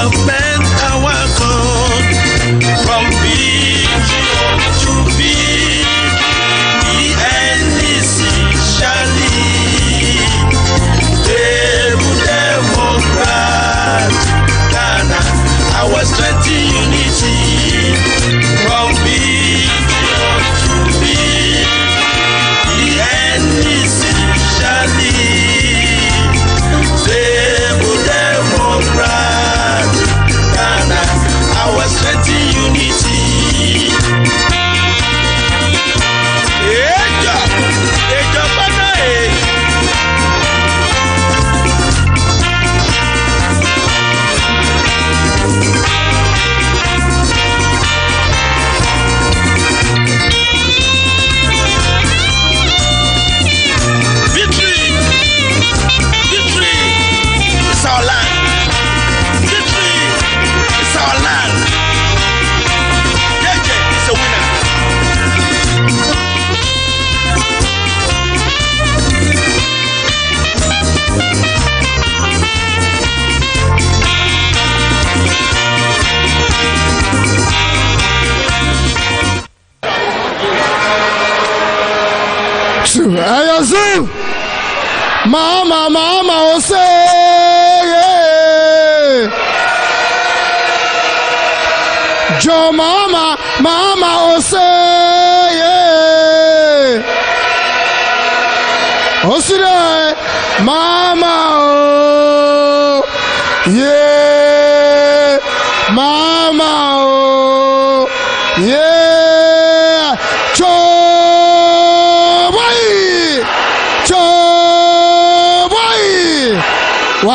have met our God from vision to be. The NDC shall lead. Democrat Ghana, our strength in unity. From vision to be. The NDC shall lead. Democrat Ghana, our strength in unity. Ayazu, Mahama, Ose, Jo Mahama, Ose, Osire, Mahama, yeah, Mahama, yeah, Jo.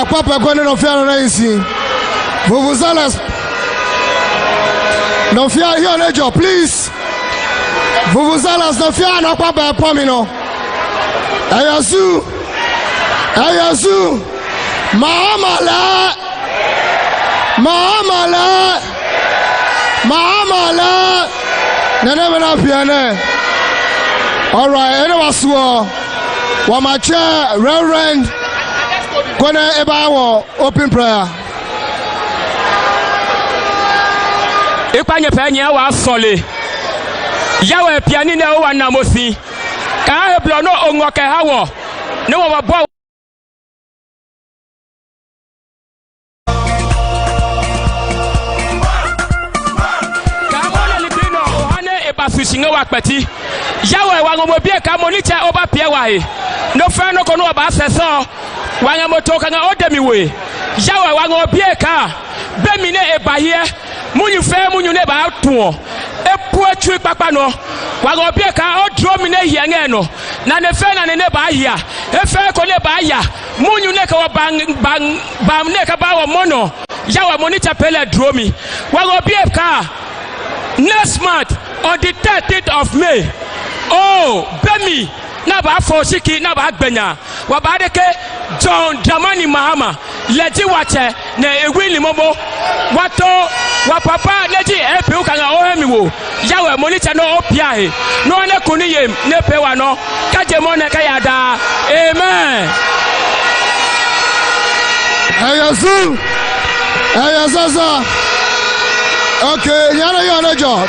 Papa Gwen no fear race. Vuvuzalas. No fear here, Nejo, please. Vuvuzalas, no fear, no Papa Pomino. Ayazu. Mahama la. Never na piano. All right, anyway, so Wamacha, Reverend. Kona ebawo open prayer. Ipanye penye wa sole. Yawe piani na wa namosi. Ka heblo no onwoke hawo. Ne wo bo Ka mo le libino ohane ebasusinga wa pati. Yawe wa ngomobie ka monicha oba pie wa he. No fa no kono ba seso. Wanya motoka nga odemiwe yawe wango bieka bemine ebahie munyu fe munyu ne ba to epu atwi papa no wango bieka odro mine hiange no na ne fe na ne ba hia efe ko ne ba ya munyu ne ka bang ne ka ba wo mono yawe monitor pele dromi wango bieka next month on the 13th of May. Oh bemi na ba foshiki na ba gbenya wa ba de ke John Dramani Mahama leji wache na ewili momo wato wa papa leji epe ukanga ohemi wo yawe monitor no opia he no ne kuni yem ne pewa no kaje mo ne kayada amen. Ayazu okay yana jo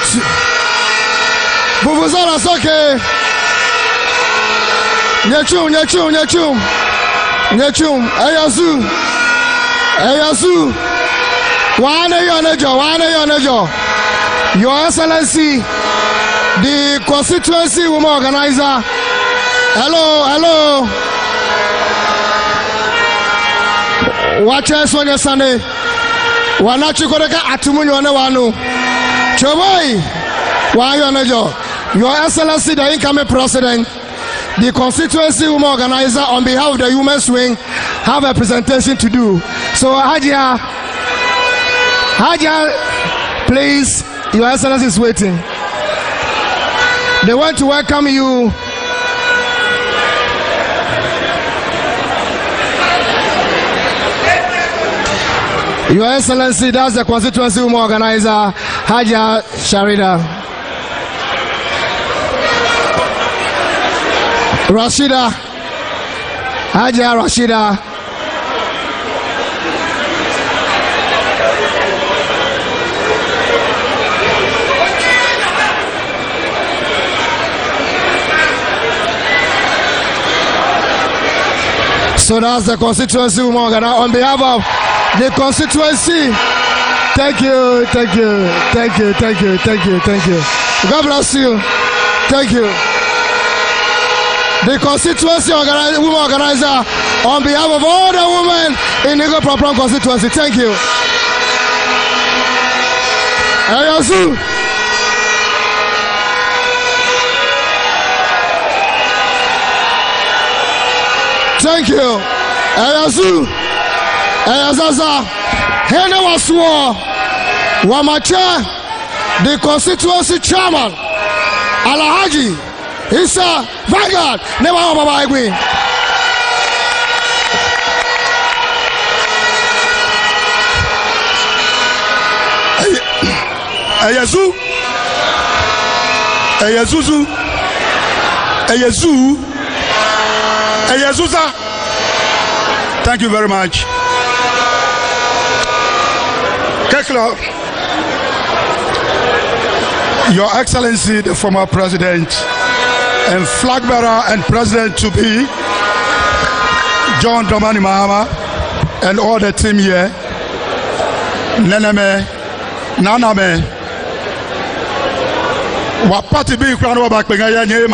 Vuvuzala soke Nyechum Ayazu Wane yonejo Your Excellency, the constituency woman organizer. Hello Watch us on your Sunday. Wanachikoreka atumunyo wane wanu Choboi Wayonejo. Your Excellency, the incoming president, the constituency woman organizer, on behalf of the women's wing, have a presentation to do. So Hajia, please, Your Excellency is waiting. They want to welcome you. Your Excellency, that's the constituency woman organizer, Hajia Sharida. Rashida, Hajia Rashida. So that's the constituency woman organizer on behalf of the constituency. Thank you. God bless you. Thank you. The constituency woman organizer on behalf of all the women in Ningo Prampram constituency. Thank you. Ayazu. Thank you. Ayazu. Ayazaza. Hene Waswo. Wamacha. The constituency chairman. Alhaji. Isa Vanguard. Never Baba Igwe. Ayazu. Ayazuzu. Ayazu. Ayazuza. Thank you very much. Keklo, Your Excellency, the former president and flag bearer and president to be, John Dramani Mahama, and all the team here, Neneme, Naname, Wapati bi kwano wabakpenga nye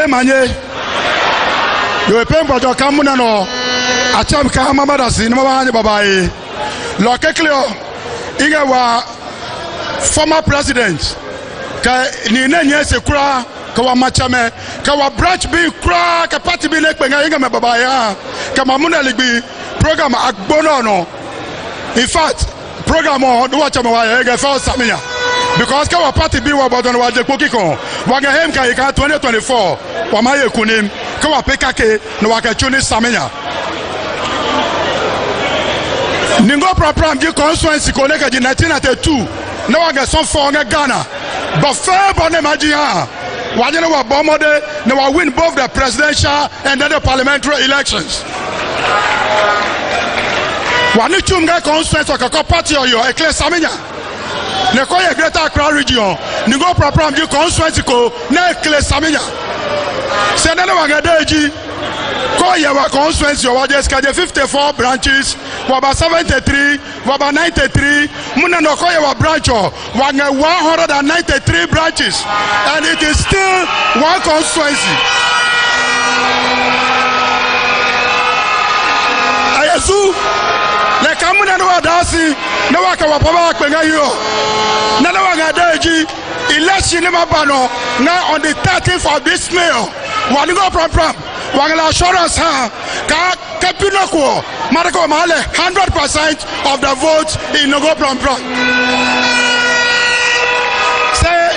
manye, yo pempo jo kamuna no, acham kama madasi ni mabanye babaye, lo kekleo, inge wa former president, ka ni nenye se kura, ka wa machame, ka wa branch bi kura, ka party bi nekpenga inge me babaye, ka mamuna ligbi program akbono no. In fact, program on do watch my ege first Samia. Because our party be about on waje kokiko. Waga hem ka 2024. Wamaye kunim. Kawa PKK no waka chuni Samia. Ningo Prampram di constituency koleka di 1992. No waga son for Ghana. But fair bonne magia. Waje no wa bomode no wa win both the presidential and then the parliamentary elections. Wani chunga constituency wakako party oyo ekle Samia. Ne koye Greater Accra region. Ningo Prampram di constituency ko na ekle Samia. Senana wangadeji koye wa constituency waje skaje 54 branches, waba 73, waba 93, muna no koye wa brancho wange 193 branches, and it is still one constituency. Ayazu le kamuna no adasi no waka wapaba akpenga yo na no wanga deji election ni mabano na on the 30th of this May Ningo Prampram wanga assurance ha ka kepinoko marako male 100% of the votes in Ningo Prampram. Say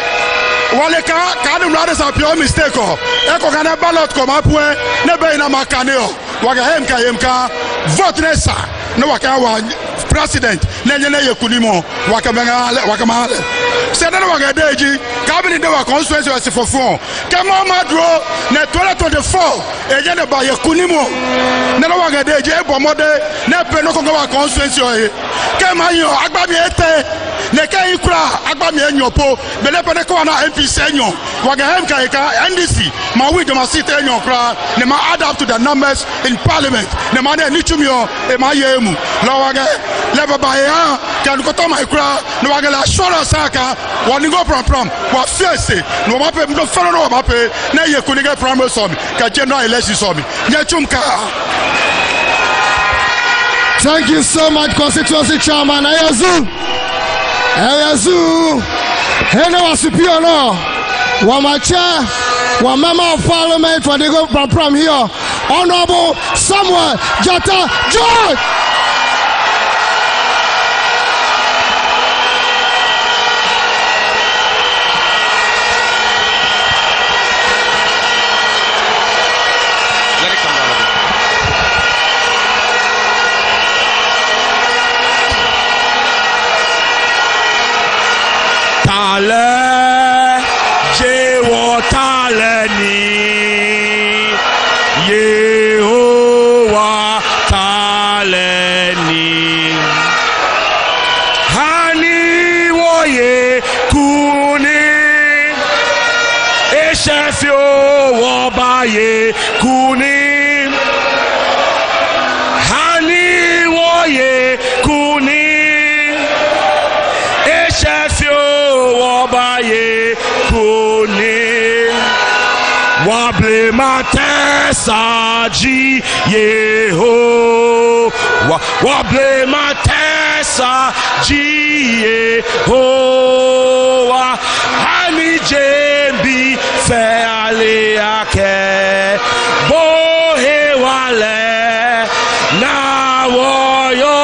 wale ka no brothers are pure mistake o eko kana ballot ko mapwe ne be na makaneo waga hemka vote nesa no waka wa president nenye yekunimo wakamale senana waga deji cabinet de wa constituency was for kemo madro na 2024 eje ne ba yekunimo nana waga deji ebomode na pe no ko wa constituency o kema yo agbabi ete ne kai kura agbami enyopo bele pe ne ko na MPC enyo waga hemka NDC ma we de ma sit enyo kura ne ma add up to the numbers in parliament ne ma na nichumio e ma yemu la waga leba ba ya kan ko to ma kura no waga la assurance aka Ningo Prampram wa fiese no ma pe no fero no ma pe na ye kuniga primary somi ka general election somi nyachumka. Thank you so much, constituency chairman. Ayazu. Hene wasipio no. Wamacha, wa member of parliament for Ningo Prampram here, Honorable Samuel Jata George. matesa ji Yehowa wable matesa ji Yehowa hani jembi fe ale ake bohe wale na woyo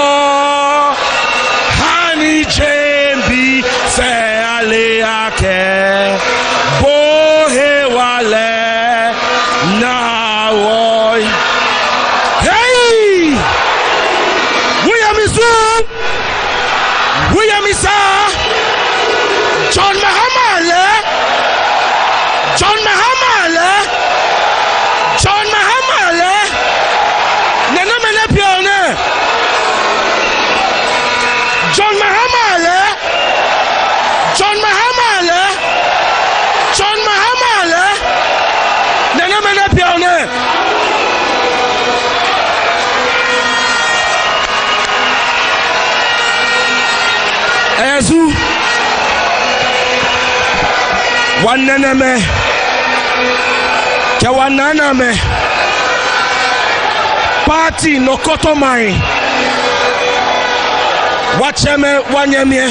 hani jembi fe ale ake bohe wale na woy. Hey, William Isa John Mahama nana mena pione John Mahama nana mena pione Ezu wananame ke wananame party no kotomai wacheme wanyemie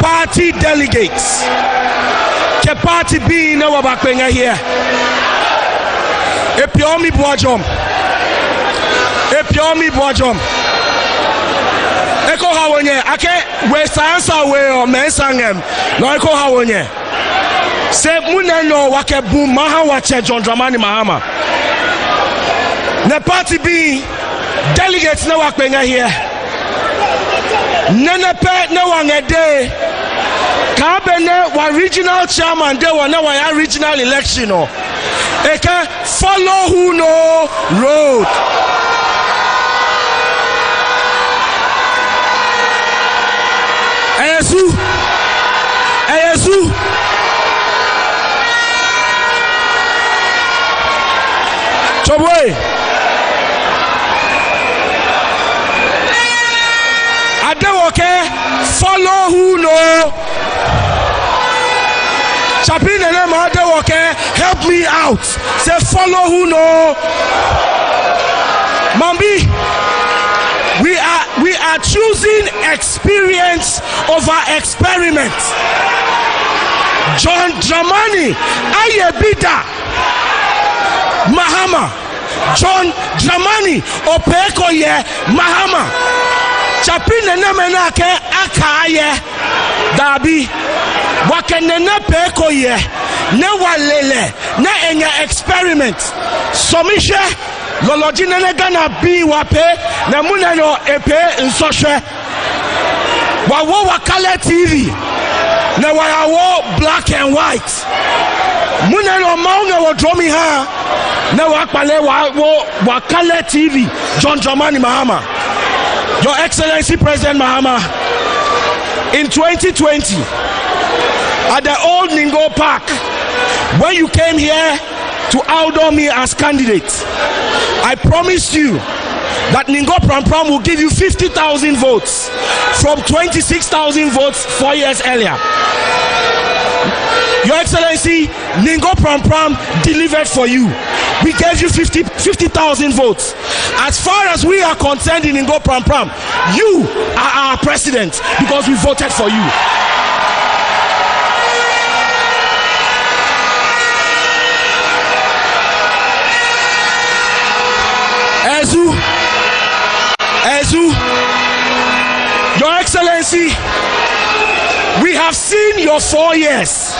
party delegates ke party bi na wabakpenga here epiomi boajom eko hawonye ake we sansa we o mensangem no eko hawonye se munenyo wake bu maha wache John Dramani Mahama ne party bi delegates na wakpenga here nenepe na wangede kabene wa regional chairman de na wa regional election o eke follow who no road Eyesu Choboy Adewoke follow who no Chapin and Adewoke help me out say follow who no Mambi we are choosing experience over experiment. John Dramani Ayebida Mahama John Dramani Opekoye Mahama Chapine Namenake Akaye Dabi Wakenene Pekoye Ne walele Ne enya experiment Somishe Loloji nene gana bi wape na muneno epe nsoshe wawo wakale TV na wawo black and white muneno maunge wo dromi ha na wakale wawo wakale TV John Dramani Mahama. Your Excellency President Mahama, in 2020 at the old Ningo Park when you came here to outdoor me as candidate, I promised you that Ningo Prampram will give you 50,000 votes from 26,000 votes 4 years earlier. Your Excellency, Ningo Prampram delivered for you. We gave you 50,000 votes. As far as we are concerned in Ningo Prampram, you are our president because we voted for you. Ezu, Your Excellency, we have seen your 4 years.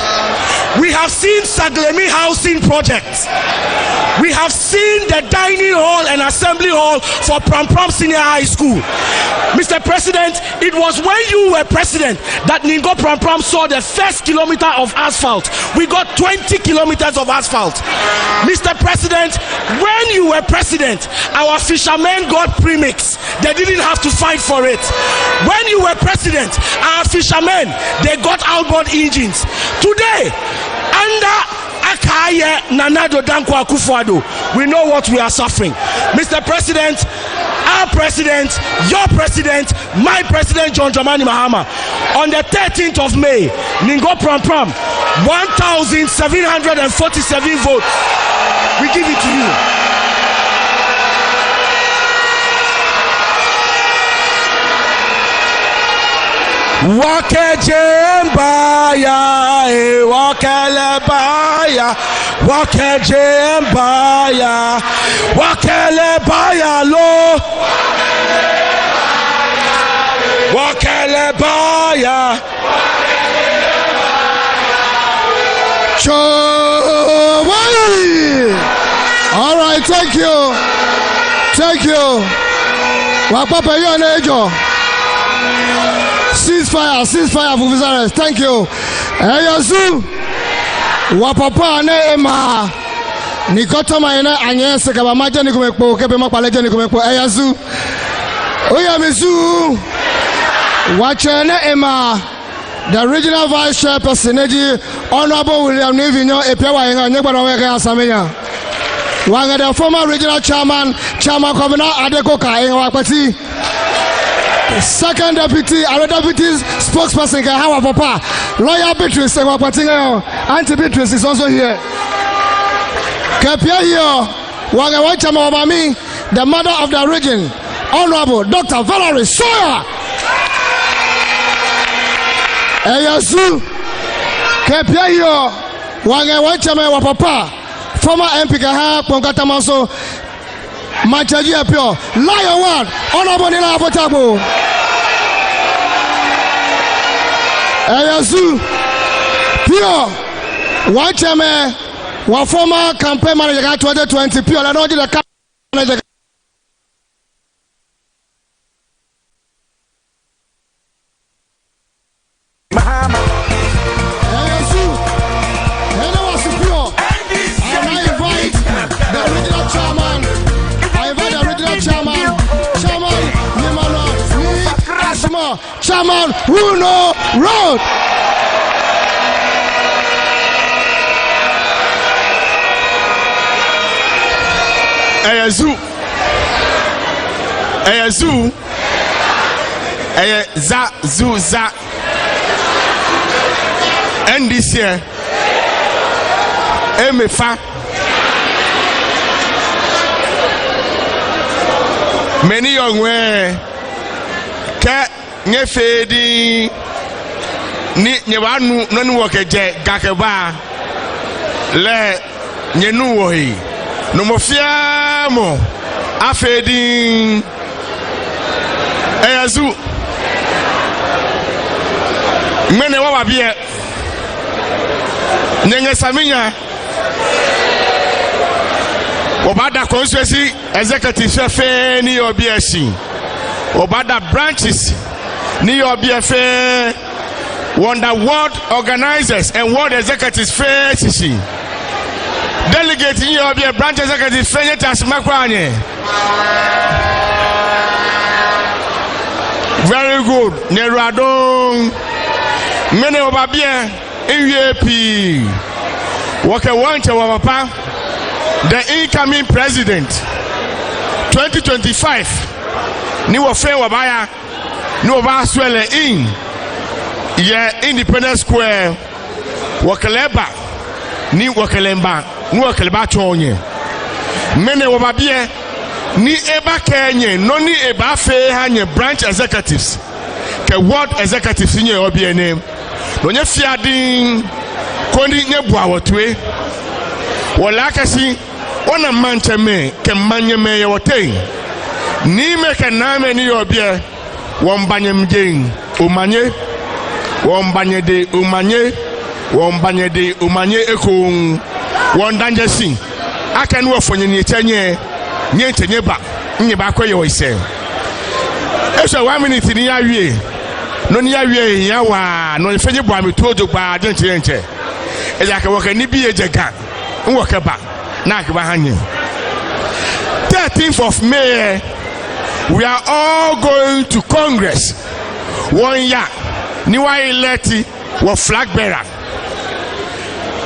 We have seen Saglemi housing projects. We have seen the dining hall and assembly hall for Prampram Senior High School. Mr. President, it was when you were president that Ningo Prampram saw the first kilometer of asphalt. We got 20 kilometers of asphalt. Mr. President, when you were president, our fishermen got premix. They didn't have to fight for it. When you were president, our fishermen, they got outboard engines. Today, under Akaye Nanado Danko Akufo-Addo, we know what we are suffering. Mr. President, our president, your president, my president John Dramani Mahama. On the 13th of May, Ningo Prampram, 1,747 votes. We give it to you. Wakejembaya, wakelebaya, wakejembaya, wakelebaya lo, wakelebaya. All right, thank you. Thank you. Wapapa yonejo. Ceasefire for visitors. Thank you. Eyazu. Wapapa ne ema. Nikoto maina anyese kaba maje nikumekpo kebe makpaleje nikumekpo. Eyazu. Oyamizu. Wache ne ema. The regional vice chairperson, Honorable William Nivinyo Epewa Yenga Nyebana Wega Asamenya. Wanga the former regional chairman Governor Adekoka Yenga Wakpati. Second deputy, our deputy spokesperson Kahawa Papa, Lawyer Beatrice Wakpati, Auntie Beatrice is also here. Kepia here, Wanga Wachama Obami, the mother of the region, Honorable Dr. Valerie Sawyer. Eyasu Kepia hiyo wange wachame wa papa former MP Kaha Pongata Maso Machaji Apio Lion One Honorable Nila Potabo. Eyasu Pio wachame wa former campaign manager 2020 Pio la noji the manager Mahama. Chairman Bruno Road. Eyazu za NDC emefa many young way ke nyefedi ni nyewanu nonu wokeje gakeba le nyenu wohi no mofia mo afedi Eyazu mene wa bie nyenye saminya obada constituency executive fe ni obiasi obada branches ni obiafe wonder world organizers and world executives fe sisi delegate ni obia branch executive fe yetas makwanye. Very good Neradon mene obabie EUP wake wanche wa papa the incoming president 2025 ni wofe wabaya ni oba swele in ye Independence Square wakeleba ni wakelemba ni wakeleba chonye mene wababie ni eba kenye no ni eba fe hanye branch executives ke ward executives nye obie name no nye fiadin kondi nye bua wotwe wala kasi ona manche me ke manye me yote ni me ke name ni obie wombanye mjeng umanye wombanye de umanye wombanye de umanye ekon wondanje sin aka no ofonye ni chenye nyentenye ba nye ba kwaye oise eso 1 minute ni awie no ni awie ya wa no fenye bo ametodo gba denche eja ka woka ni bi ejega nwoka ba na akba hanye 13th of May we are all going to Congress 1 year ni wa eleti wo flag bearer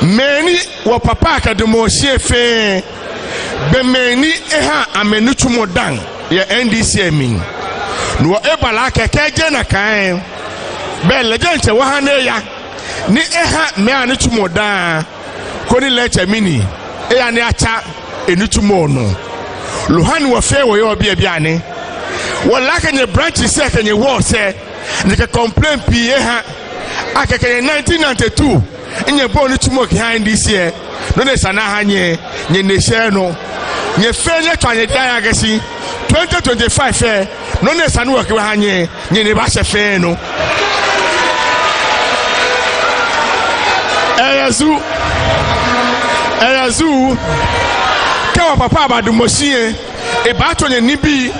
many wo papa akademosie fe bemeni eha amenutumo dan ye NDC mi no ebala keke na kan be legend wa ha ne ya ni eha me ane tumoda ko ni leche mini e ya ne acha enitumo no Luhani wa fe wo yo bia bia ne wala kenye branch se kenye wo se ni ke complain pie ha akeke 1992 nye bo ni tumo ki ha NDC e no ne sana ha nye ne share no nye fe nye twanye dan agasi 2025 e no ne sana wo ki ha nye ne ba she fe no Eyazu kawa papa abadumosie e ba to nye nibi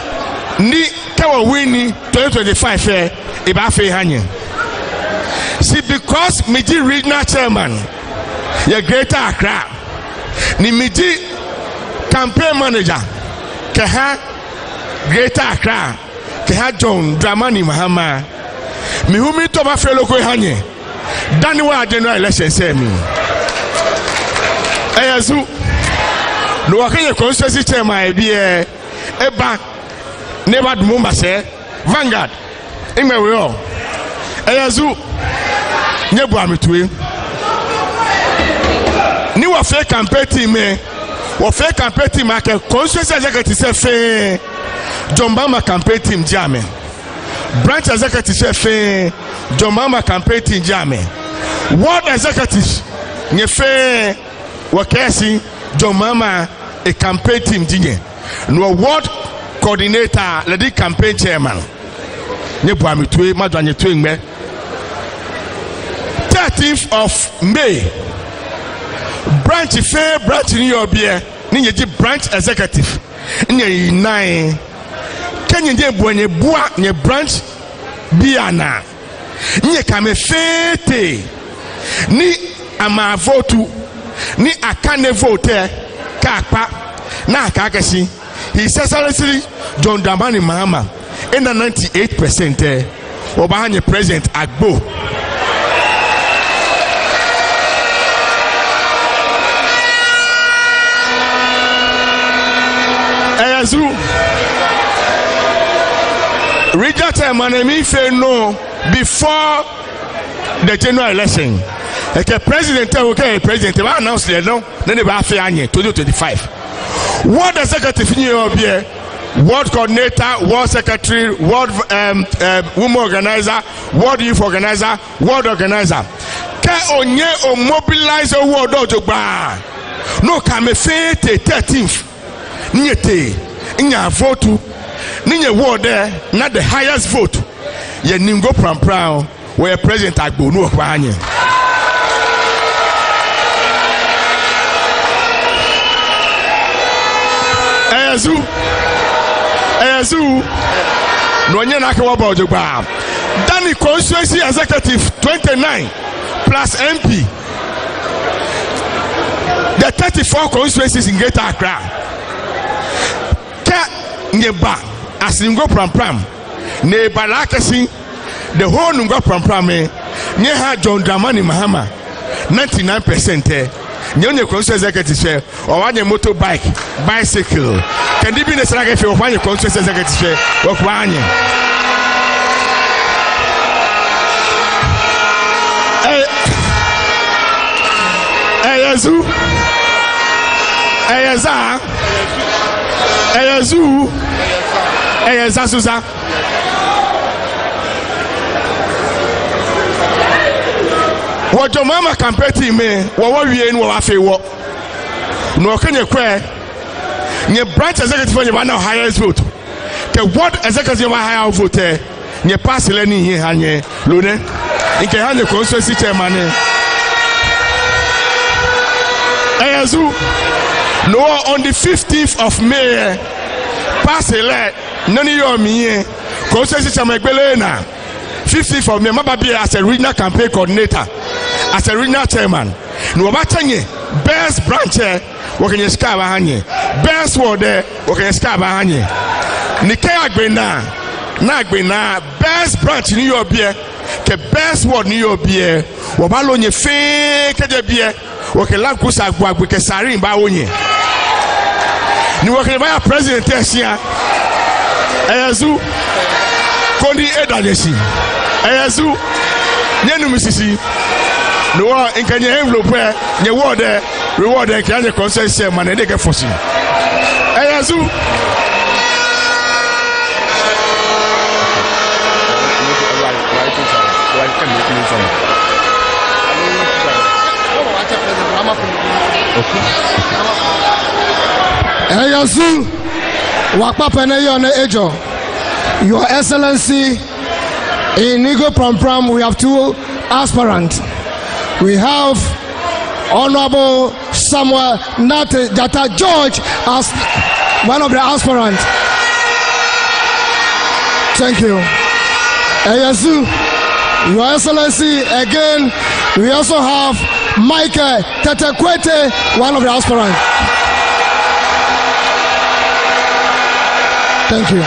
ni kawa wini 2025 e ba fe hanye. See, because Miji regional chairman ye Greater Accra ni Miji campaign manager ke ha Greater Accra ke ha John Dramani Mahama mi humi to ba fe loko hanye dani wa general election say mi Eyazu no wakenye constituency chairman e bi eba never do mumba say Vanguard imwe o Eyazu nyebu amitue ni wa fe campaign team wa fe campaign team ake constituency executive say fe Jombama campaign team jame branch executive say fe Jombama campaign team jame ward executive nye fe wa kesi Jombama a campaign team jinye no ward coordinator lady campaign chairman nyebu amitue madwanye tue ngme 13th of May branch fair branch in your beer ni branch executive ni 9 kenye je buanye bua ni branch biana ni kame fete ni ama vote ni akane vote kapa na akakesi his excellency John Dramani Mahama in 98% obahanye president Agbo Eyazu regional chairman me say no before the general election. Okay, president president will announce the no then they will fair anye 2025. Ward executive in your beer, ward coordinator, ward secretary, ward women organizer, ward youth organizer, ward organizer. Ka onye o mobilize o ward ojogba. No kame fete 13th. Nyete nya vote ninye ward there not the highest vote ye Ningo Prampram where president Agbo no kwa anye Eyazu no nye na kwa ba ojogba Dani constituency executive 29 plus MP the 34 constituencies in Greater Accra Nyeba as Ningo Prampram ne balakasi the whole Ningo Prampram nye ha John Dramani Mahama 99% nye constituency executive share or wanye motorbike bicycle can be the sala ke wanye constituency executive share wakwanye Eyaza Suza wo Jombama campaign team wo wie no wa fe wo no kenye kwe nye branch executive nye na highest vote ke ward executive wa higher vote nye pass le ni hin hanye lone nke hanye constituency chairman Eyazu no on the 15th of May pass ele nani yo miye constituency chairman gbele na 15th of May mababia as a regional campaign coordinator as a regional chairman no batanye best branch wokenye ska ba hanye best ward wokenye ska ba hanye ni ke agbena best branch ni yo bie ke best ward ni yo bie wo ba lo nye fe ke de bie woke la kusa agbo ke sarin ba wonye ni wokenye ba president esia Eyazu Kondi Edajeshi Eyazu Nyenu Misisi no one in Kenya envelope nye word reward can you consent share man and they get forcing Eyazu Eyazu Wakpa Penayone Ejo, Your Excellency, in Ningo Prampram, we have two aspirants. We have Honorable Samuel Nate Jata George as one of the aspirants. Thank you. Eyazu, Your Excellency, again, we also have Michael Tetekwete, one of the aspirants. Thank you.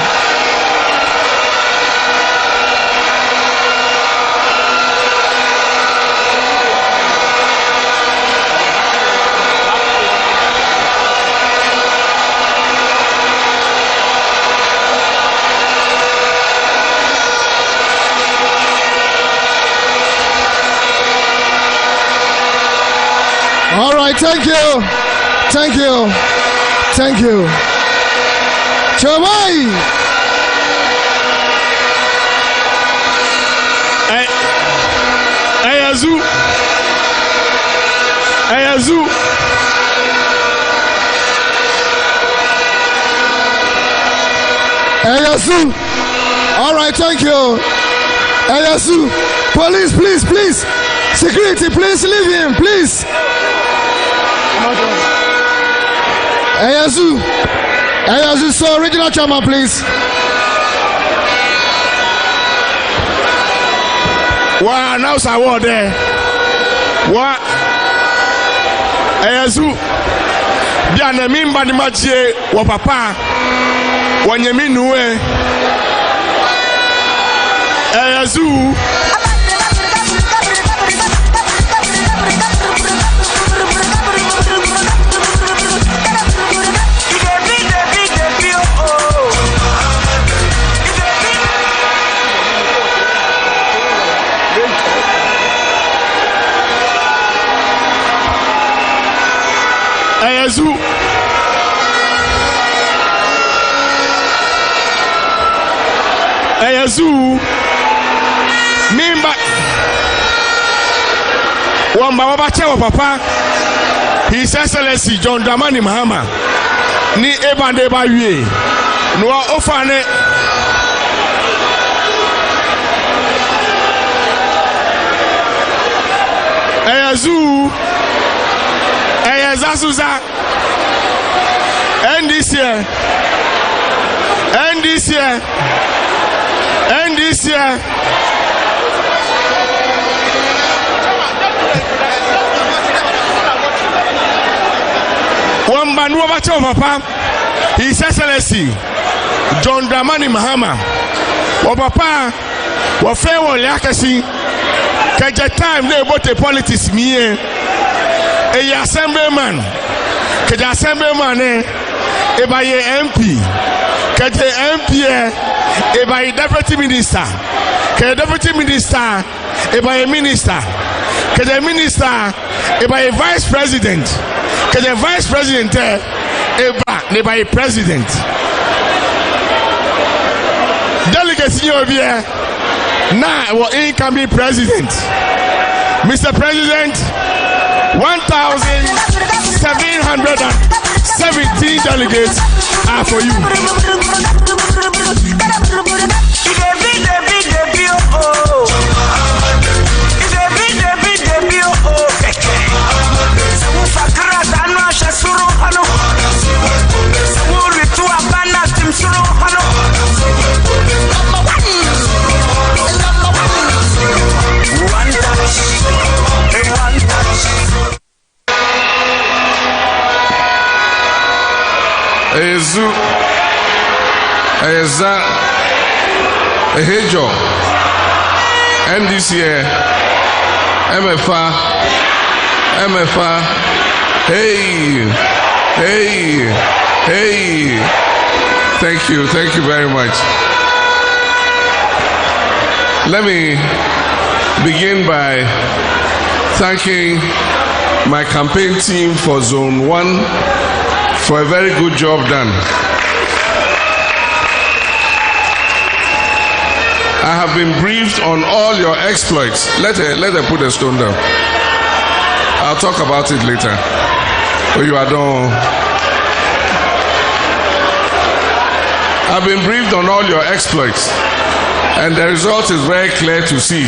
All right, thank you. Thank you. Thank you. Chawai. Eyazu Eyazu Eyazu. All right, thank you. Eyazu. Police, please, please. Security, please leave him, please. Eyazu. Eyazu, so original chairman, please. Wow, now it's a word there. What? Eyazu. Biane mimba ni matie wa papa. Wanyemi nuwe. Eyazu. Eyazu Eyazu mimba wamba wabache wa papa His Excellency John Dramani Mahama ni ebande ba wie no ofane Eyazu Eyazasuza NDC Wamba nuwa bache wa papa His Excellency John Dramani Mahama wa papa wa fewo liakasi keje time na ebote politics miye a assemblyman, que the assemblyman by MP, que the MP by deputy minister, que the deputy minister by a minister, que the minister by a vice president, que the vice president by a president. Delegates here now our incoming president, Mr. President. 1,717 delegates are for you. Eyazu Eyeza Ehejo NDC MFA hey Thank you very much. Let me begin by thanking my campaign team for Zone 1 for a very good job done. I have been briefed on all your exploits. Let her put a stone down. I'll talk about it later. Oh, you are done. I've been briefed on all your exploits, and the result is very clear to see.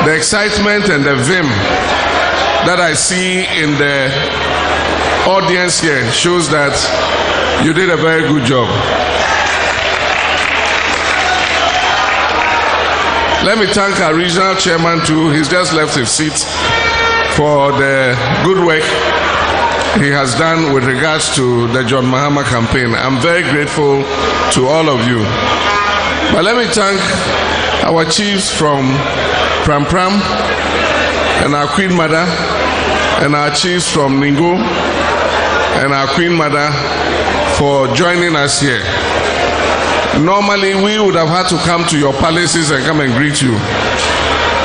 The excitement and the vim that I see in the audience here shows that you did a very good job. Let me thank our regional chairman too. He's just left his seat, for the good work he has done with regards to the John Mahama campaign. I'm very grateful to all of you. But let me thank our chiefs from Prampram and our Queen Mother, and our chiefs from Ningo and our Queen Mother for joining us here. Normally we would have had to come to your palaces and come and greet you,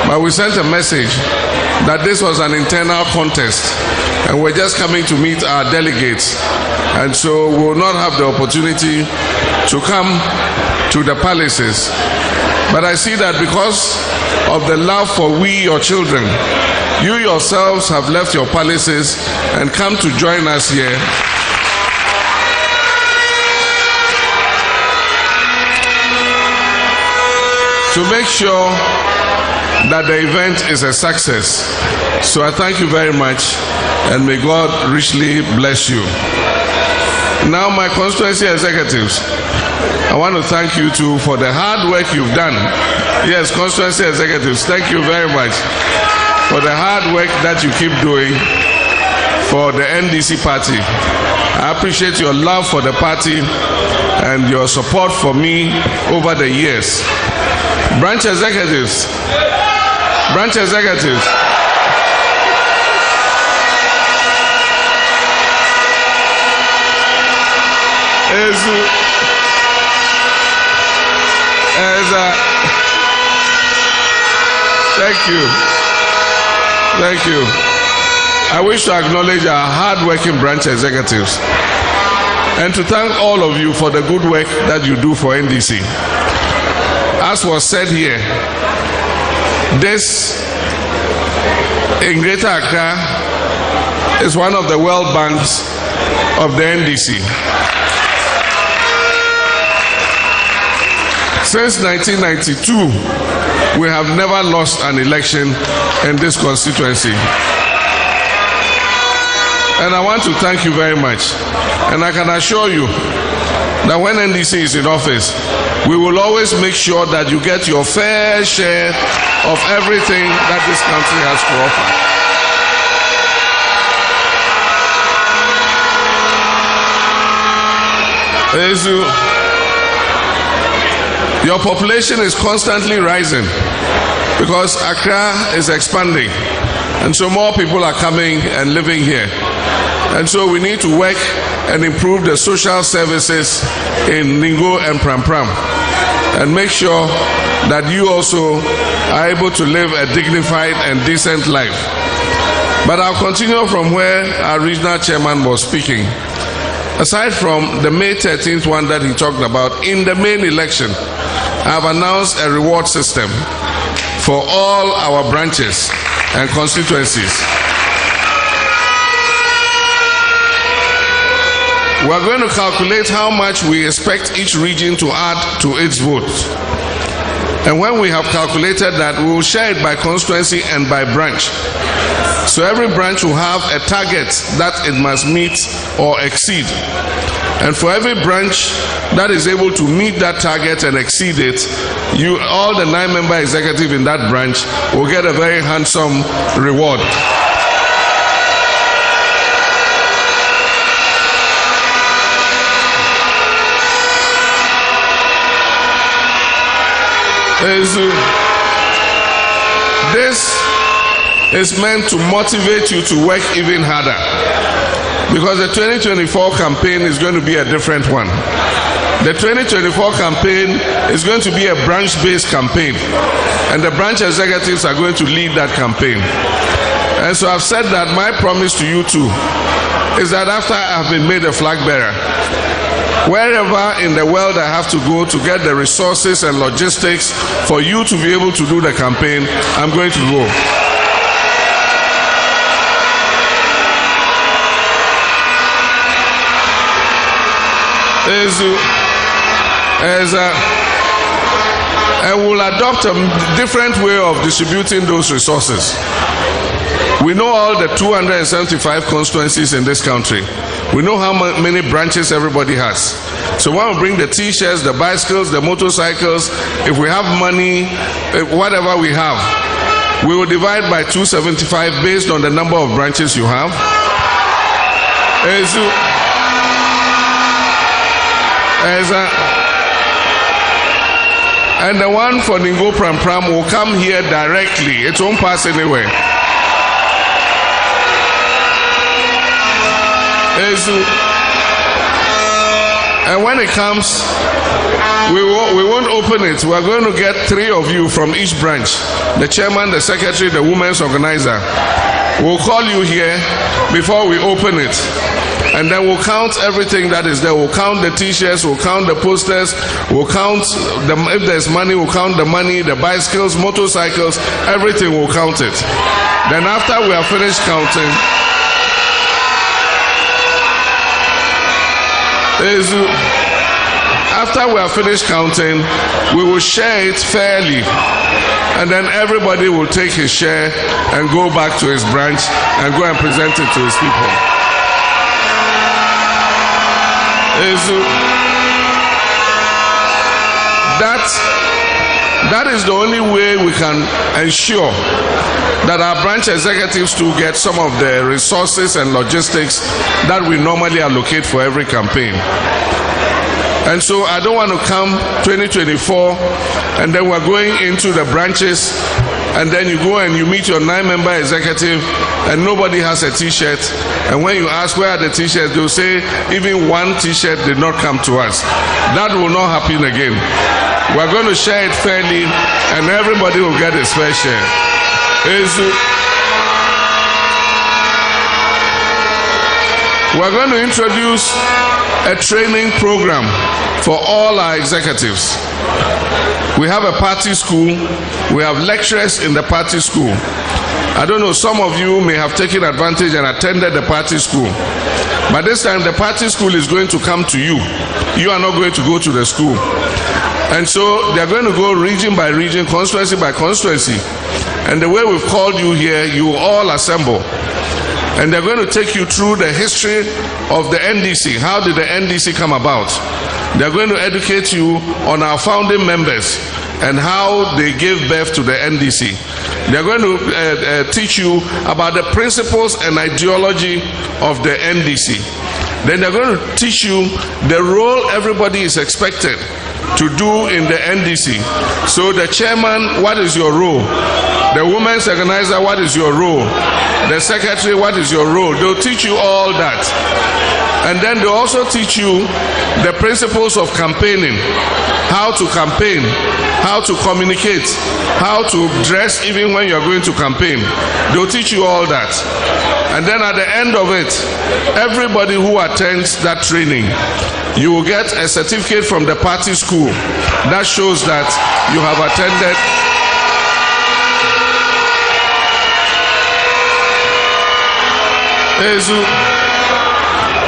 but we sent a message that this was an internal contest and we're just coming to meet our delegates, and so we will not have the opportunity to come to the palaces. But I see that because of the love for we, your children, you yourselves have left your palaces and come to join us here. To make sure that the event is a success. So I thank you very much, and may God richly bless you. Now, my constituency executives, I want to thank you too for the hard work you've done. Yes, constituency executives, thank you very much for the hard work that you keep doing for the NDC party. I appreciate your love for the party and your support for me over the years. Branch executives, branch executives. Thank you. Thank you. I wish to acknowledge our hard-working branch executives and to thank all of you for the good work that you do for NDC. As was said here, this in Greater Accra is one of the World Banks of the NDC. Since 1992, we have never lost an election in this constituency. And I want to thank you very much. And I can assure you that when NDC is in office, we will always make sure that you get your fair share of everything that this country has to offer. Your population is constantly rising because Accra is expanding, and so more people are coming and living here. And so we need to work and improve the social services in Ningo and Prampram and make sure that you also are able to live a dignified and decent life. But I'll continue from where our regional chairman was speaking. Aside from the May 13th one that he talked about, in the main election, I have announced a reward system for all our branches and constituencies. We are going to calculate how much we expect each region to add to its vote. And when we have calculated that, we will share it by constituency and by branch. So every branch will have a target that it must meet or exceed. And for every branch that is able to meet that target and exceed it, all the 9-member executive in that branch will get a very handsome reward. This is meant to motivate you to work even harder. because the 2024 campaign is going to be a different one. The 2024 campaign is going to be a branch-based campaign, and the branch executives are going to lead that campaign. And so I've said that my promise to you too is that after I've been made a flag bearer, wherever in the world I have to go to get the resources and logistics for you to be able to do the campaign, I'm going to go. I will adopt a different way of distributing those resources. We know all the 275 constituencies in this country. We know how many branches everybody has. So when we bring the t-shirts, the bicycles, the motorcycles, if we have money, whatever we have, we will divide by 275 based on the number of branches you have. And the one for Ningo Prampram will come here directly. It won't pass anywhere. And when it comes, we won't open it. We are going to get 3 of you from each branch. The chairman, the secretary, the women's organizer. We'll call you here before we open it. And then we'll count everything that is there. We'll count the t-shirts, we'll count the posters, we'll count if there's money, we'll count the money, the bicycles, motorcycles, everything, we'll count it. Then after we are finished counting, we will share it fairly. And then everybody will take his share and go back to his branch and go and present it to his people. That is the only way we can ensure that our branch executives to get some of the resources and logistics that we normally allocate for every campaign. And so I don't want to come 2024 and then we're going into the branches and then you go and you meet your 9-member executive and nobody has a t-shirt, and when you ask where are the t-shirts, they'll say even one t-shirt did not come to us. That will not happen again. We're going to share it fairly and everybody will get his fair share. We're going to introduce a training program for all our executives. We have a party school. We have lecturers in the party school. I don't know, some of you may have taken advantage and attended the party school. But this time the party school is going to come to you. You are not going to go to the school. And so they're going to go region by region, constituency by constituency. And the way we've called you here, you will all assemble. And they're going to take you through the history of the NDC. How did the NDC come about? They're going to educate you on our founding members and how they gave birth to the NDC. They're going to teach you about the principles and ideology of the NDC. Then they're going to teach you the role everybody is expected to do in the NDC. So the chairman, what is your role? The women's organizer, what is your role? The secretary, what is your role? They'll teach you all that. And then they'll also teach you the principles of campaigning, how to campaign, how to communicate, how to dress even when you're going to campaign. They'll teach you all that. And then at the end of it, everybody who attends that training, you will get a certificate from the party school that shows that you have attended.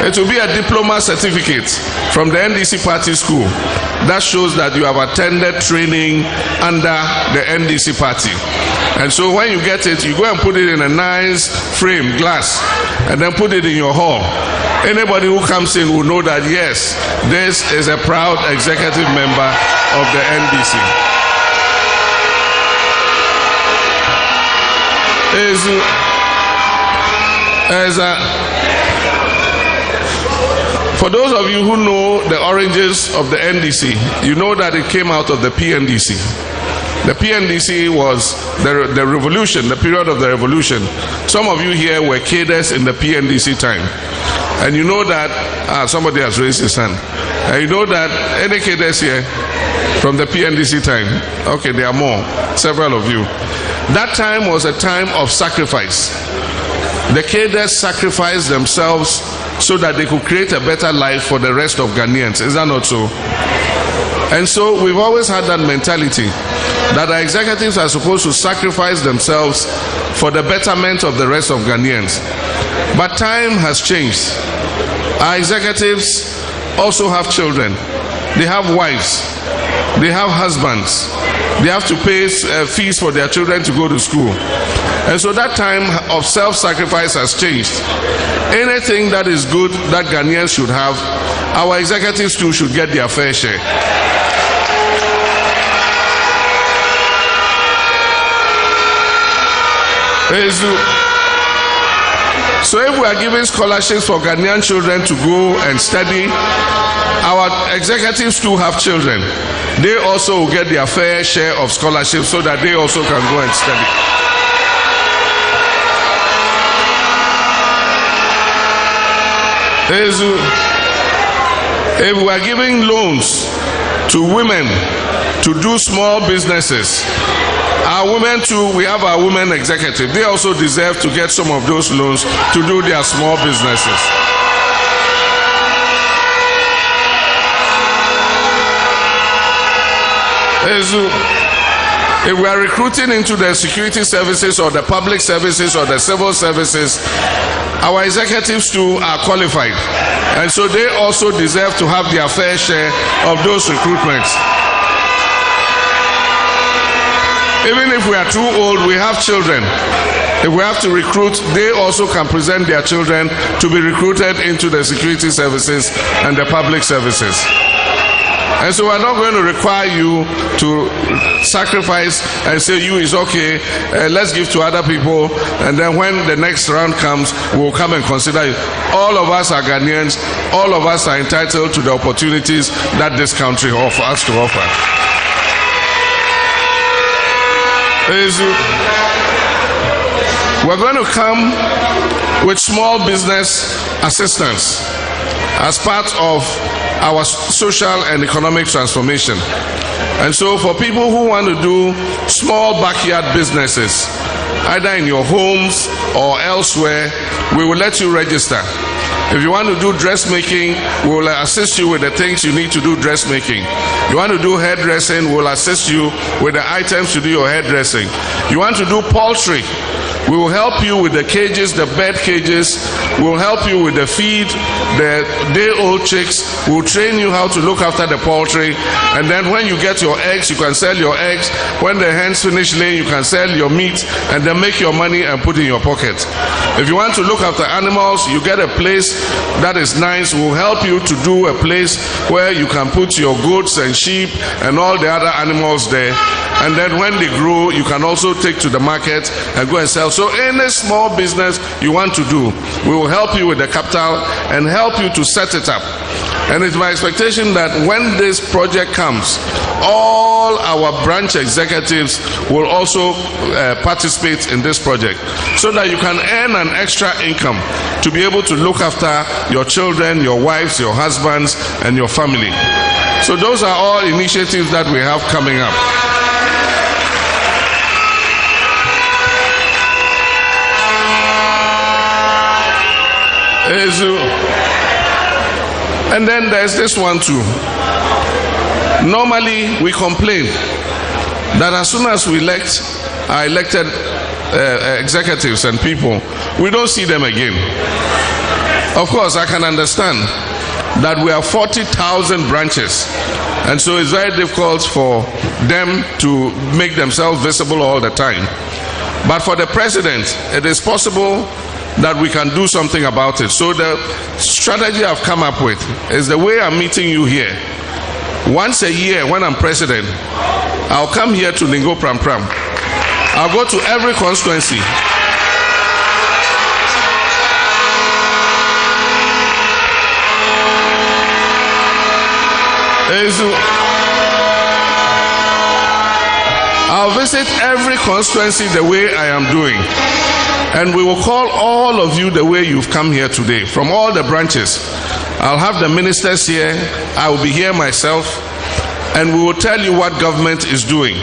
It will be a diploma certificate from the NDC party school that shows that you have attended training under the NDC party. And so when you get it, you go and put it in a nice frame, glass, and then put it in your hall. Anybody who comes in will know that yes, this is a proud executive member of the NDC. For those of you who know the origins of the NDC, you know that it came out of the PNDC. The PNDC was the revolution, the period of the revolution. Some of you here were cadres in the PNDC time. And you know that somebody has raised his hand. And you know that any cadets here from the PNDC time, okay, there are more, several of you. That time was a time of sacrifice. The cadets sacrificed themselves so that they could create a better life for the rest of Ghanaians. Is that not so? And so we've always had that mentality that our executives are supposed to sacrifice themselves for the betterment of the rest of Ghanaians. But time has changed. Our executives also have children. They have wives. They have husbands. They have to pay fees for their children to go to school. And so that time of self-sacrifice has changed. Anything that is good that Ghanaians should have, our executives too should get their fair share. So if we are giving scholarships for Ghanaian children to go and study, our executives too have children. They also will get their fair share of scholarships so that they also can go and study. If we are giving loans to women to do small businesses, our women too, we have our women executive. They also deserve to get some of those loans to do their small businesses. If we are recruiting into the security services or the public services or the civil services, our executives too are qualified. And so they also deserve to have their fair share of those recruitments. Even if we are too old, we have children. If we have to recruit, they also can present their children to be recruited into the security services and the public services. And so we're not going to require you to sacrifice and say you is okay, let's give to other people, and then when the next round comes, we'll come and consider it. All of us are Ghanaians, all of us are entitled to the opportunities that this country offers us to offer. We're going to come with small business assistance as part of our social and economic transformation. And so for people who want to do small backyard businesses, either in your homes or elsewhere, we will let you register. If you want to do dressmaking, we will assist you with the things you need to do dressmaking. You want to do hairdressing, we will assist you with the items to do your hairdressing. You want to do poultry, we will help you with the cages, the bed cages. We will help you with the feed, the day-old chicks. We will train you how to look after the poultry. And then when you get your eggs, you can sell your eggs. When the hens finish laying, you can sell your meat and then make your money and put in your pocket. If you want to look after animals, you get a place that is nice. We will help you to do a place where you can put your goats and sheep and all the other animals there. And then when they grow, you can also take to the market and go and sell. So any small business you want to do, we will help you with the capital and help you to set it up. And it's my expectation that when this project comes, all our branch executives will also participate in this project so that you can earn an extra income to be able to look after your children, your wives, your husbands, and your family. So those are all initiatives that we have coming up. And then there's this one too. Normally we complain that as soon as we elect our elected executives and people, we don't see them again. Of course, I can understand that we have 40,000 branches, and so it's very difficult for them to make themselves visible all the time. But for the president, it is possible that we can do something about it. So the strategy I've come up with is the way I'm meeting you here. Once a year when I'm president, I'll come here to Ningo Prampram. I'll go to every constituency. I'll visit every constituency the way I am doing. And we will call all of you the way you've come here today, from all the branches. I'll have the ministers here, I will be here myself, and we will tell you what government is doing.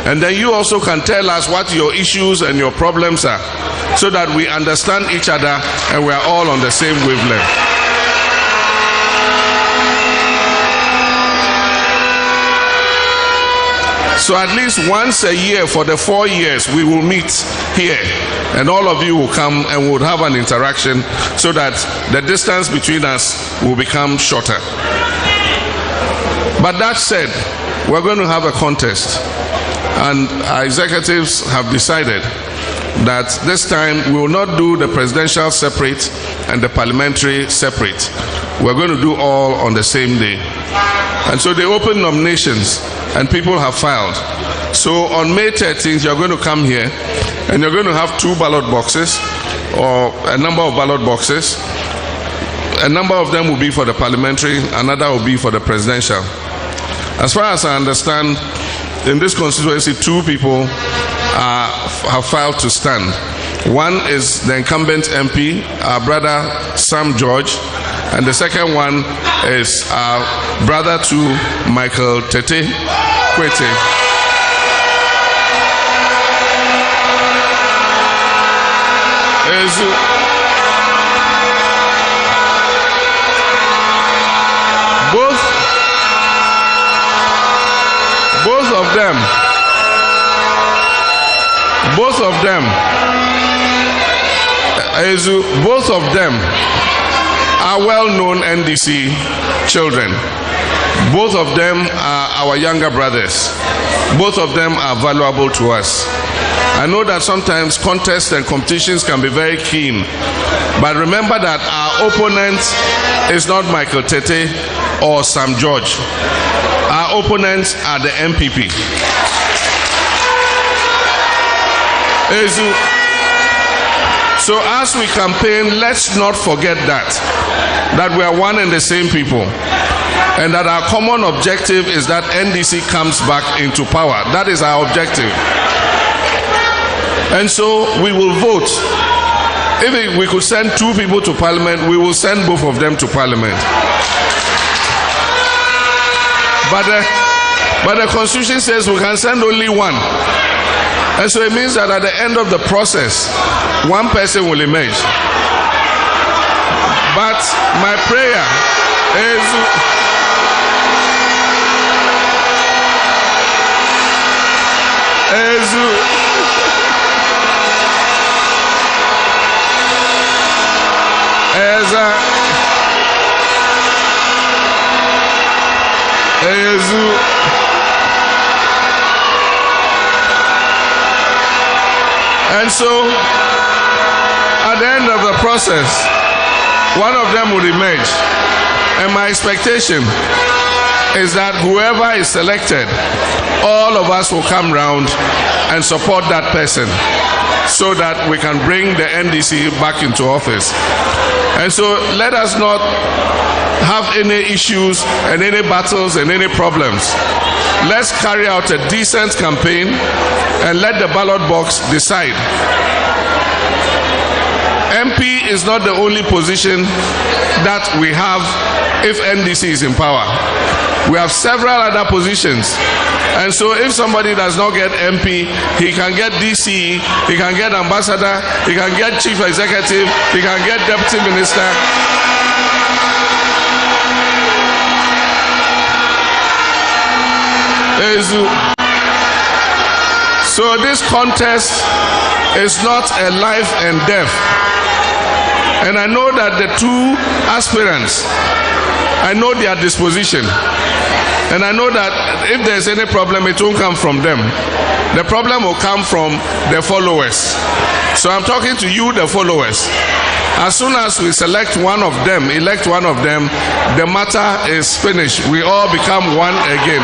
And then you also can tell us what your issues and your problems are, so that we understand each other and we are all on the same wavelength. So at least once a year for the 4 years we will meet here, and all of you will come and we'll have an interaction so that the distance between us will become shorter. But that said, we're going to have a contest, and our executives have decided that this time we will not do the presidential separate and the parliamentary separate. We're going to do all on the same day. And so they open nominations and people have filed. So on May 13th, you're going to come here and you're going to have 2 ballot boxes, or a number of ballot boxes. A number of them will be for the parliamentary, another will be for the presidential. As far as I understand, in this constituency, 2 people have filed to stand. One is the incumbent MP, our brother Sam George, and the second one is our brother to Michael Tete Kwete. Both of them are well-known NDC children. Both of them are our younger brothers. Both of them are valuable to us. I know that sometimes contests and competitions can be very keen, but remember that our opponent is not Michael Tete or Sam George. Our opponents are the MPP. So as we campaign, let's not forget that we are one and the same people, and that our common objective is that NDC comes back into power. That is our objective. And so we will vote. If we could send 2 people to parliament, we will send both of them to parliament. But the constitution says we can send only 1. And so it means that at the end of the process, 1 person will emerge. But my prayer is and so at the end of the process, 1 of them will emerge. And my expectation is that whoever is selected, all of us will come round and support that person so that we can bring the NDC back into office. And so let us not have any issues and any battles and any problems. Let's carry out a decent campaign and let the ballot box decide. MP is not the only position that we have if NDC is in power. We have several other positions. And so if somebody does not get MP, he can get DC, he can get ambassador, he can get chief executive, he can get deputy minister. So this contest is not a life and death. And I know that the 2 aspirants, I know their disposition. And I know that if there's any problem, it won't come from them. The problem will come from the followers. So I'm talking to you, the followers. As soon as we select one of them, elect one of them, the matter is finished. We all become one again.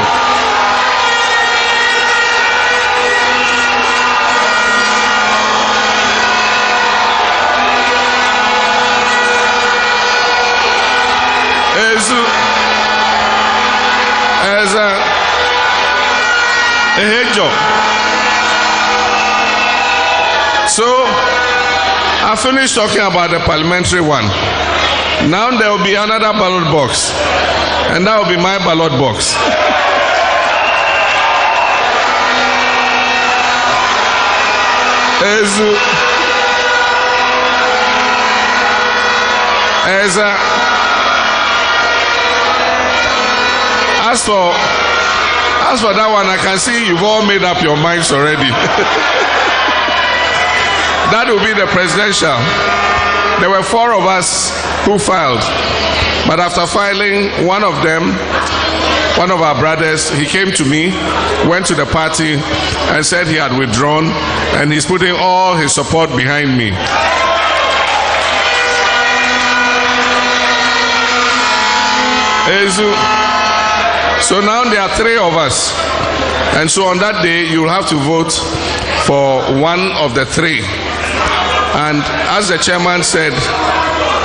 I finished talking about the parliamentary one. Now there will be another ballot box, and that will be my ballot box. As for that one, I can see you've all made up your minds already. That will be the presidential. There were 4 of us who filed, but after filing, one of our brothers, he came to me, went to the party and said he had withdrawn, and he's putting all his support behind me. So now there are 3 of us, and so on that day you'll have to vote for one of the 3. And as the chairman said,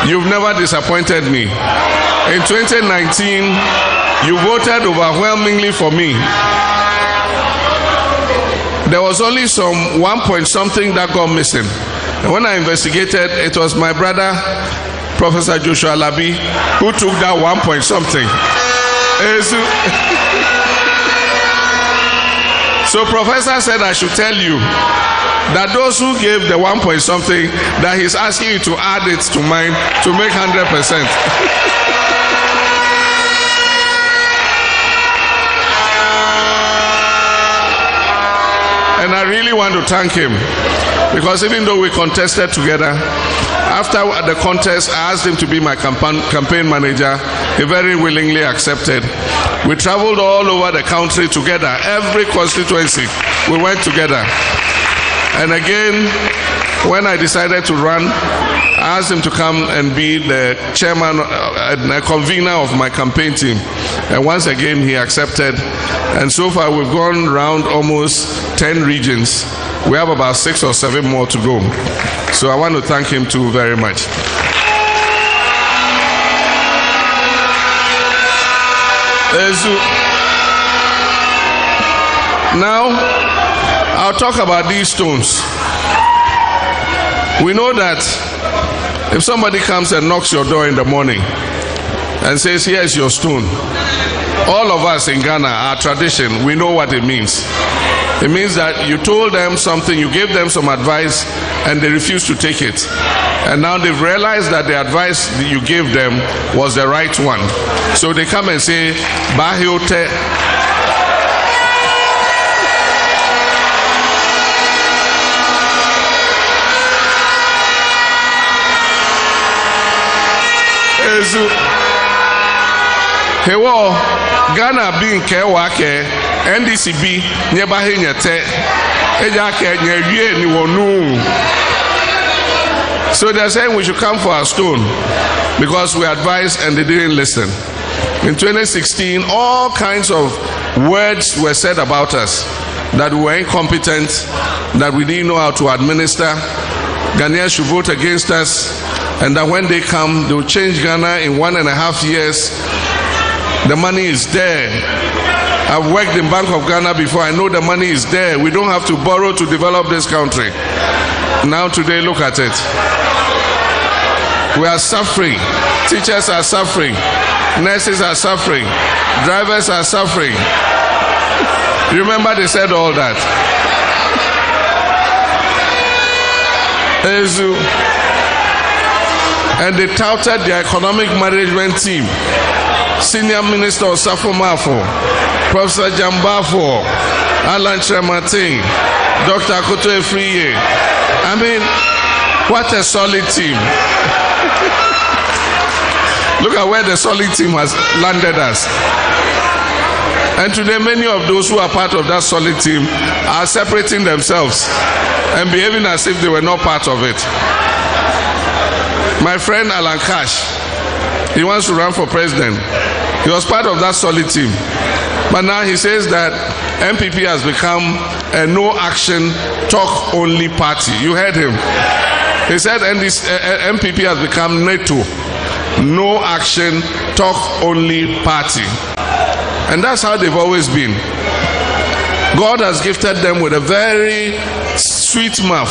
you've never disappointed me. In 2019, you voted overwhelmingly for me. There was only some 1 point something that got missing. And when I investigated, it was my brother, Professor Joshua Labi, who took that 1 point something. So Professor said I should tell you that those who gave the 1 point something, that he's asking you to add it to mine to make 100%. And I really want to thank him, because even though we contested together, after the contest I asked him to be my campaign manager. He very willingly accepted. We traveled all over the country together. Every constituency we went together. And again, when I decided to run, I asked him to come and be the chairman and convener of my campaign team. And once again, he accepted. And so far, we've gone around almost 10 regions. We have about 6 or 7 more to go. So I want to thank him too very much. Now, I'll talk about these stones. We know that if somebody comes and knocks your door in the morning and says, here's your stone, all of us in Ghana, our tradition, we know what it means. It means that you told them something, you gave them some advice, and they refused to take it. And now they've realized that the advice that you gave them was the right one. So they come and say, Bahiote. Hewo Ghana being Kewake NDC B Nyebahe Nyete Ejake Nyewie ni wonu. So they're saying we should come for our stone because we advised and they didn't listen. In 2016, all kinds of words were said about us, that we were incompetent, that we didn't know how to administer. Ghanaians should vote against us, and that when they come, they will change Ghana in 1.5 years. The money is there. I've worked in Bank of Ghana before. I know the money is there. We don't have to borrow to develop this country. Now today, look at it. We are suffering. Teachers are suffering. Nurses are suffering. Drivers are suffering. You remember they said all that. And they touted their economic management team. Senior Minister Osafo Mafo, Professor Jambafo, Alan Trematin, Dr. Akoto Efriye. I mean, what a solid team. Look at where the solid team has landed us. And today many of those who are part of that solid team are separating themselves and behaving as if they were not part of it. My friend Alan Cash, he wants to run for president. He was part of that solid team. But now he says that MPP has become a no-action, talk-only party. You heard him. He said MPP has become NATO, no-action, talk-only party. And that's how they've always been. God has gifted them with a very sweet mouth.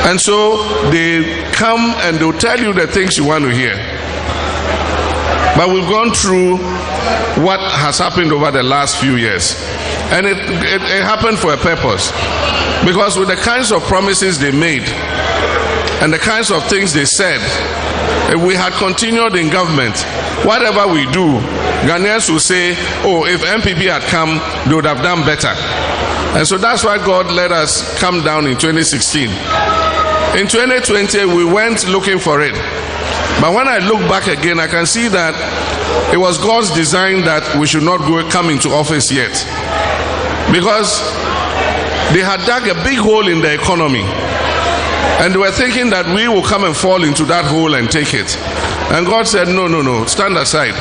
And so they come and they'll tell you the things you want to hear. But we've gone through what has happened over the last few years. And it happened for a purpose. Because with the kinds of promises they made and the kinds of things they said, if we had continued in government, whatever we do, Ghanaians will say, oh, if MPP had come, they would have done better. And so that's why God let us come down in 2016. In 2020, we went looking for it. But when I look back again, I can see that it was God's design that we should not come into office yet. Because they had dug a big hole in the economy. And they were thinking that we will come and fall into that hole and take it. And God said, no, stand aside.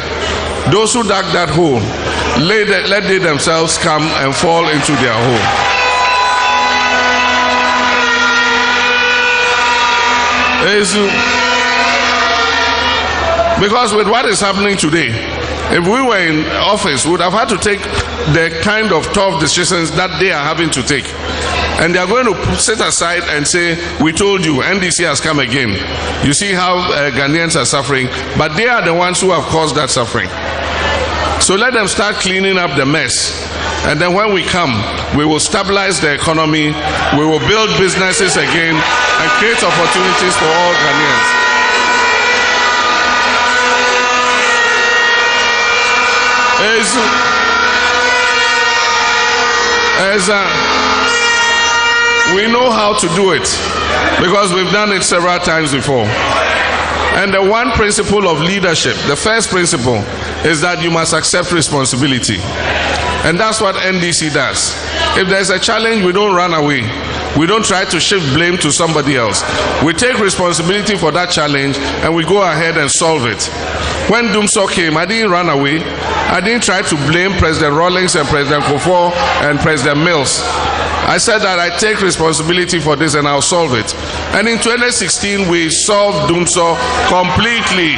Those who dug that hole, let they themselves come and fall into their hole. Because with what is happening today, if we were in office, we would have had to take the kind of tough decisions that they are having to take. And they are going to sit aside and say, we told you, NDC has come again. You see how Ghanaians are suffering, but they are the ones who have caused that suffering. So let them start cleaning up the mess. And then when we come, we will stabilize the economy, we will build businesses again, and create opportunities for all Ghanaians. We know how to do it because we've done it several times before. And the one principle of leadership, the first principle, is that you must accept responsibility. And that's what NDC does. If there's a challenge, we don't run away. We don't try to shift blame to somebody else. We take responsibility for that challenge and we go ahead and solve it. When Dumso came, I didn't run away. I didn't try to blame President Rawlings and President Kufuor and President Mills. I said that I take responsibility for this and I'll solve it. And in 2016, we solved Dumso completely.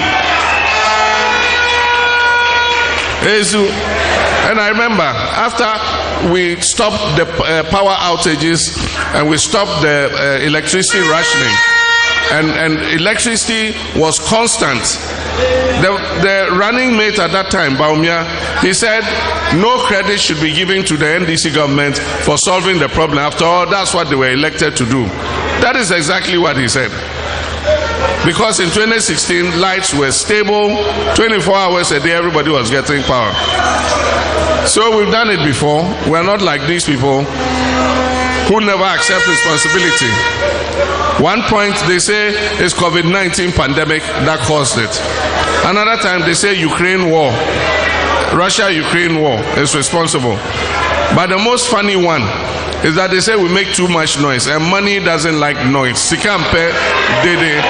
And I remember after we stopped the power outages and we stopped the electricity rationing, and electricity was constant. The running mate at that time, Baumia, he said no credit should be given to the NDC government for solving the problem. After all, that's what they were elected to do. That is exactly what he said. Because in 2016, lights were stable, 24 hours a day, everybody was getting power. So we've done it before. We're not like these people who never accept responsibility. One point they say it's COVID-19 pandemic that caused it. Another time they say Ukraine war, Russia-Ukraine war is responsible. But the most funny one is that they say we make too much noise and money doesn't like noise. Sikampe dede.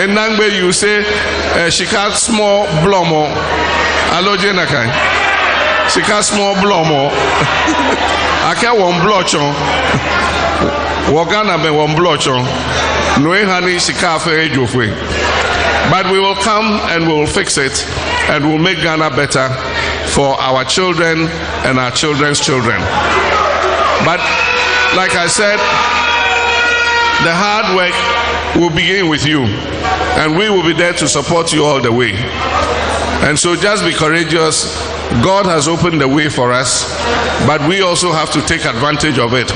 In Nangbe you say she got small blomo. Aloje nakai. She got small blomo. I can't one blochon. Wagana be one blochon. No honey she can't ferry jofwe. But we will come and we will fix it and we'll make Ghana better for our children and our children's children. But like I said, the hard work will begin with you and we will be there to support you all the way. And so just be courageous. God has opened the way for us, but we also have to take advantage of it.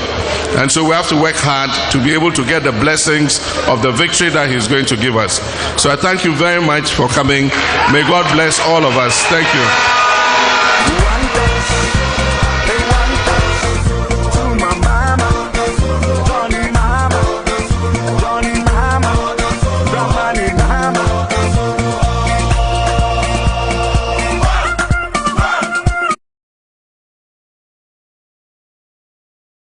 And so we have to work hard to be able to get the blessings of the victory that He's going to give us. So I thank you very much for coming. May God bless all of us. Thank you.